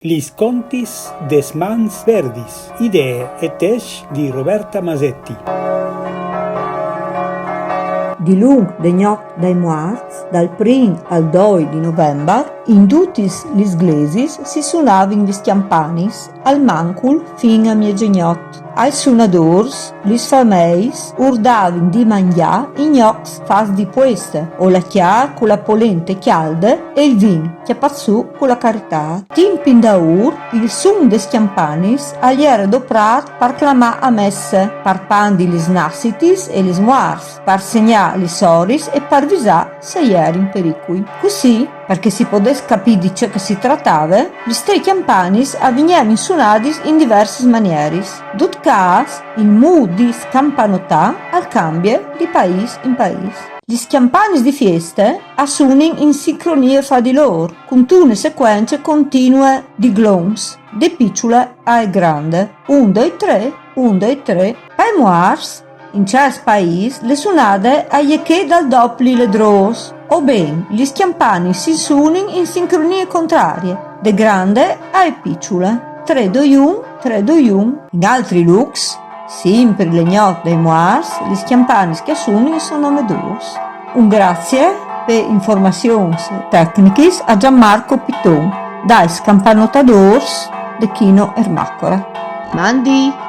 Lis contis des mans verdis, idee e tesch di Roberta Masetti. Di lung de gnoc dai muarts, dal 1 al 2 di novembre, in tutis lis glesis si sunavin lis campanis, al mancul fin a miegegnot. Ai sunadors, lis fameis, urdavin di mangià i gnocs fas di pueste, o la chiar con la polente chialde e il vin, chiapazzù con la carità. Timpin da il sun des campanis agli era doprat par clamà a messe, par pandi lis nassitis e lis muars, par segnà lis soris e par visà se ieri in pericui. Così, perché si potesse capire di ciò che si trattava, gli tre campanis avvenievano sunadis in diversi manieris. Dut cas, il mood di scampanotà al cambie di paese in paese. Gli scampanis di feste assunin in sincronia fra di loro, con tune sequenze continue di glons, de piccole a grande. 1, 2, 3, 1, 2, 3. Ai muars, in certi paesi, le sunade che dal doppli le dros, o ben, gli scampani si sunin in sincronie contrarie, de grande a piccole. 3, 2, 1, 3, 2, 1. In altri lux, sempre le gnot dei muars, gli scampani che sunin sono medus. Un grazie per informazioni tecniche a Gianmarco Piton, dai scampanotadors de Chino Ermacora. Mandi!